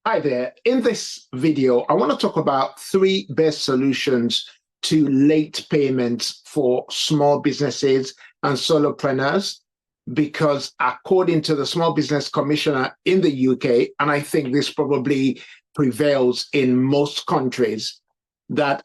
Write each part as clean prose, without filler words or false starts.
Hi there. In this video, I want to talk about 3 best solutions to late payments for small businesses and solopreneurs, because according to the Small Business Commissioner in the UK, and I think this probably prevails in most countries, that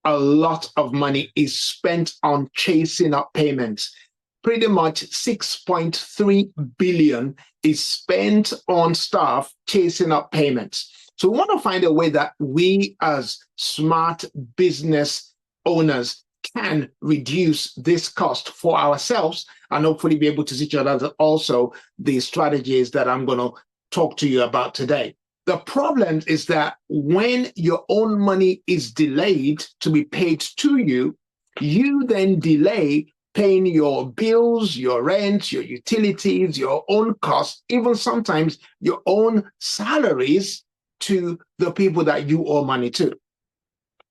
a lot of money is spent on chasing up payments. Pretty much 6.3 billion is spent on staff chasing up payments. So we want to find a way that we as smart business owners can reduce this cost for ourselves and hopefully be able to teach others also the strategies that I'm going to talk to you about today. The problem is that when your own money is delayed to be paid to you, you then delay paying your bills, your rent, your utilities, your own costs, even sometimes your own salaries to the people that you owe money to.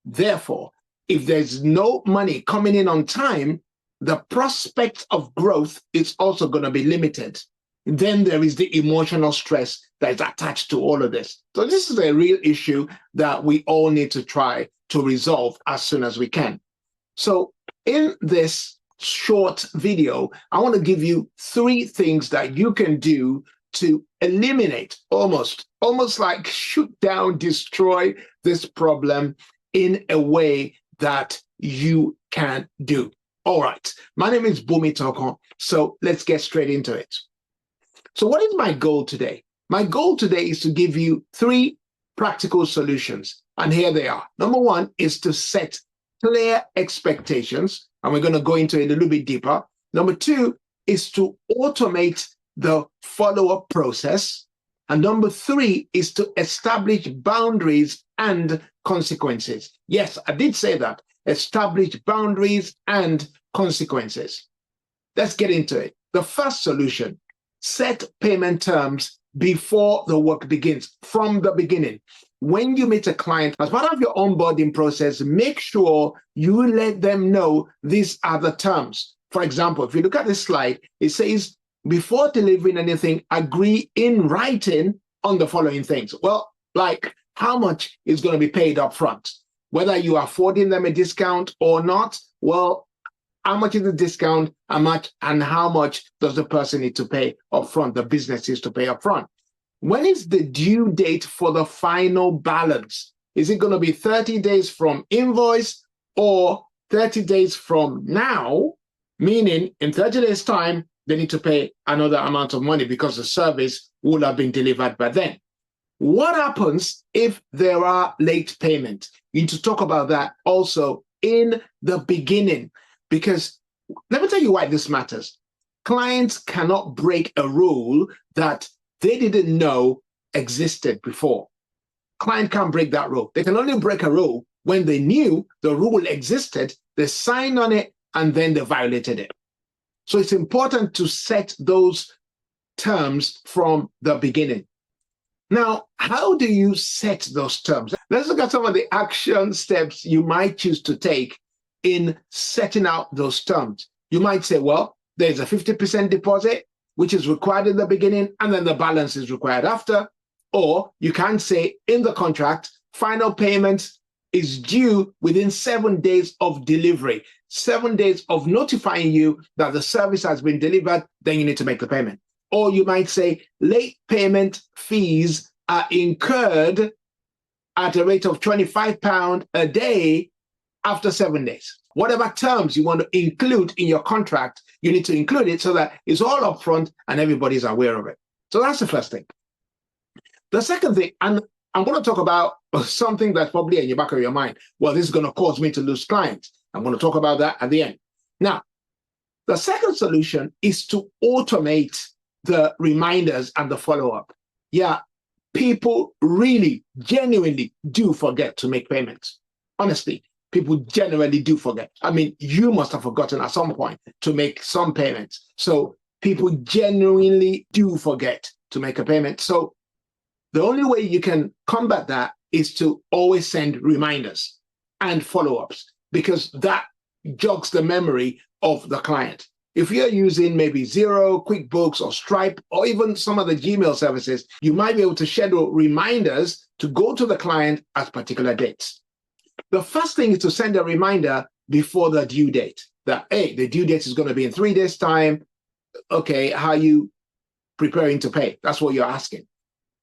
Therefore, if there's no money coming in on time, the prospect of growth is also going to be limited. Then there is the emotional stress that is attached to all of this. So this is a real issue that we all need to try to resolve as soon as we can. So in this short video, I want to give you 3 things that you can do to eliminate, almost like shoot down, destroy this problem in a way that you can do. All right, my name is Boomy Tokan, so let's get straight into it. So what is my goal today? My goal today is to give you 3 practical solutions, and here they are. Number 1 is to set clear expectations, and we're going to go into it a little bit deeper. Number 2 is to automate the follow-up process. And number 3 is to establish boundaries and consequences. Yes, I did say that. Establish boundaries and consequences. Let's get into it. The first solution: set payment terms before the work begins, from the beginning. When you meet a client, as part of your onboarding process, make sure you let them know these are the terms. For example, if you look at this slide, it says, before delivering anything, agree in writing on the following things. Well, like how much is going to be paid up front? Whether you are affording them a discount or not, well, how much is the discount, how much, and how much does the person need to pay up front, the business is to pay up front? When is the due date for the final balance? Is it going to be 30 days from invoice or 30 days from now? Meaning in 30 days time, they need to pay another amount of money because the service will have been delivered by then. What happens if there are late payments? You need to talk about that also in the beginning, because let me tell you why this matters. Clients cannot break a rule that they didn't know existed before. Client can't break that rule. They can only break a rule when they knew the rule existed, they signed on it, and then they violated it. So it's important to set those terms from the beginning. Now, how do you set those terms? Let's look at some of the action steps you might choose to take in setting out those terms. You might say, well, there's a 50% deposit, which is required in the beginning, and then the balance is required after. Or you can say in the contract, final payment is due within 7 days of delivery, 7 days of notifying you that the service has been delivered, then you need to make the payment. Or you might say late payment fees are incurred at a rate of £25 a day after 7 days. Whatever terms you want to include in your contract, you need to include it so that it's all upfront and everybody's aware of it. So that's the first thing. The second thing, and I'm going to talk about something that's probably in the back of your mind. Well, this is going to cause me to lose clients. I'm going to talk about that at the end. Now, the second solution is to automate the reminders and the follow-up. Yeah, people really, genuinely do forget to make payments. Honestly, people generally do forget. I mean, you must have forgotten at some point to make some payments. So people genuinely do forget to make a payment. So the only way you can combat that is to always send reminders and follow-ups, because that jogs the memory of the client. If you're using maybe Xero, QuickBooks, or Stripe, or even some of the Gmail services, you might be able to schedule reminders to go to the client at particular dates. The first thing is to send a reminder before the due date that, hey, the due date is going to be in 3 days' time. Okay, how are you preparing to pay? That's what you're asking.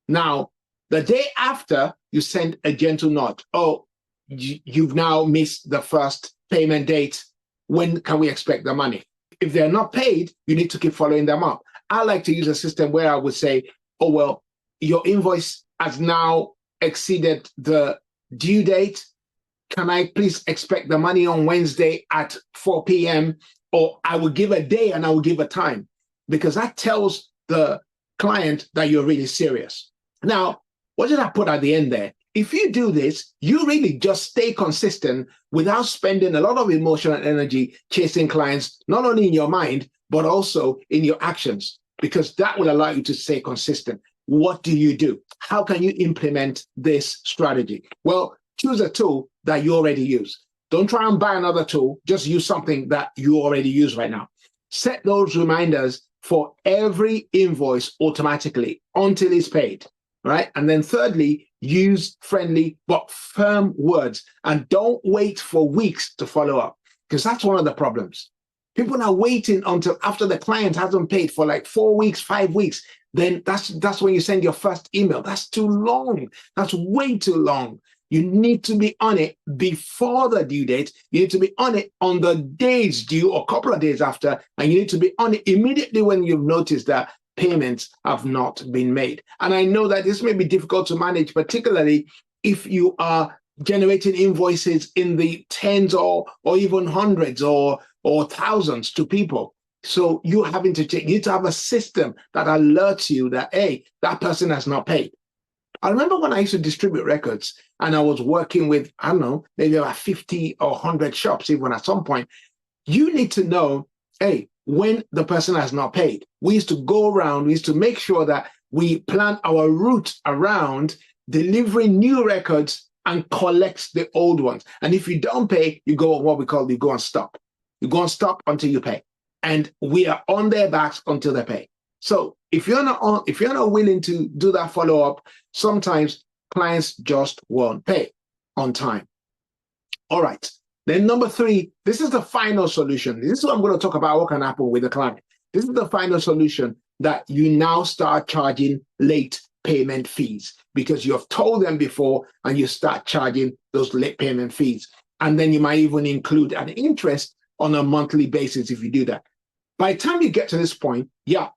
Now, the day after, you send a gentle nod. Oh, you've now missed the first payment date. When can we expect the money? If they're not paid, you need to keep following them up. I like to use a system where I would say, oh, well, your invoice has now exceeded the due date. Can I please expect the money on Wednesday at 4 p.m.? Or I will give a day and I will give a time, because that tells the client that you're really serious. Now, what did I put at the end there? If you do this, you really just stay consistent without spending a lot of emotion and energy chasing clients, not only in your mind, but also in your actions, because that will allow you to stay consistent. What do you do? How can you implement this strategy? Well, choose a tool that you already use. Don't try and buy another tool. Just use something that you already use right now. Set those reminders for every invoice automatically until it's paid, right? And then thirdly, use friendly but firm words, and don't wait for weeks to follow up, because that's one of the problems. People are waiting until after the client hasn't paid for like 4 weeks, 5 weeks. Then that's when you send your first email. That's too long. That's way too long. You need to be on it before the due date. You need to be on it on the days due or a couple of days after. And you need to be on it immediately when you've noticed that payments have not been made. And I know that this may be difficult to manage, particularly if you are generating invoices in the tens or even hundreds or thousands to people. So you need to have a system that alerts you that, hey, that person has not paid. I remember when I used to distribute records and I was working with, I don't know, maybe about 50 or 100 shops, even at some point. You need to know, hey, when the person has not paid. We used to go around, we used to make sure that we plan our route around delivering new records and collect the old ones. And if you don't pay, you go on what we call, you go on stop. You go on stop until you pay. And we are on their backs until they pay. So if you're not willing to do that follow-up, sometimes clients just won't pay on time. All right. Then number 3, this is the final solution. This is what I'm going to talk about, what can happen with the client. This is the final solution, that you now start charging late payment fees, because you have told them before and you start charging those late payment fees. And then you might even include an interest on a monthly basis if you do that. By the time you get to this point, yeah,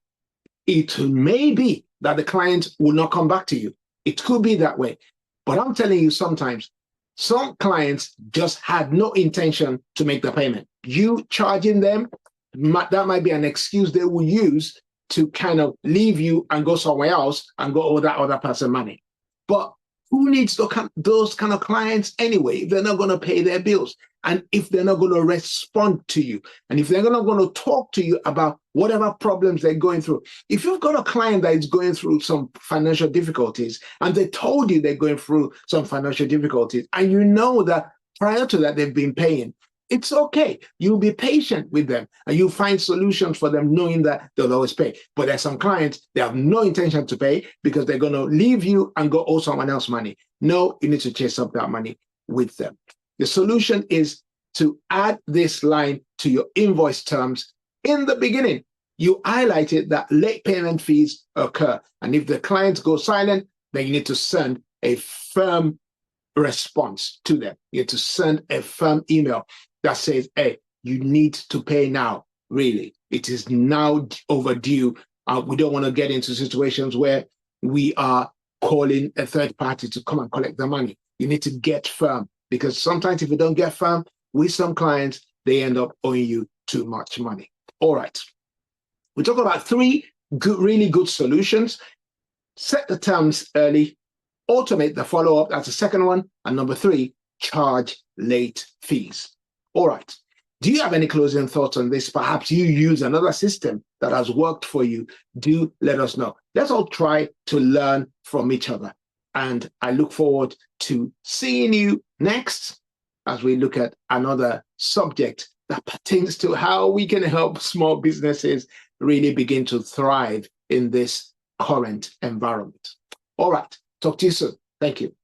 it may be that the client will not come back to you. It could be that way. But I'm telling you, sometimes some clients just had no intention to make the payment. You charging them, that might be an excuse they will use to kind of leave you and go somewhere else and go owe that other person money. But who needs those kind of clients anyway if they're not going to pay their bills, and if they're not going to respond to you, and if they're not going to talk to you about whatever problems they're going through? If you've got a client that is going through some financial difficulties and they told you they're going through some financial difficulties, and you know that prior to that they've been paying, it's okay. You'll be patient with them and you'll find solutions for them, knowing that they'll always pay. But there's some clients, they have no intention to pay because they're going to leave you and go owe someone else money. No, you need to chase up that money with them. The solution is to add this line to your invoice terms in the beginning. You highlighted that late payment fees occur. And if the client goes silent, then you need to send a firm response to them. You need to send a firm email that says, hey, you need to pay now. Really, it is now overdue. We don't want to get into situations where we are calling a third party to come and collect the money. You need to get firm, because sometimes if you don't get firm with some clients, they end up owing you too much money. All right. We talk about 3 really good solutions. Set the terms early, automate the follow-up. That's the second one. And number 3, charge late fees. All right. Do you have any closing thoughts on this? Perhaps you use another system that has worked for you. Do let us know. Let's all try to learn from each other. And I look forward to seeing you next as we look at another subject that pertains to how we can help small businesses really begin to thrive in this current environment. All right. Talk to you soon. Thank you.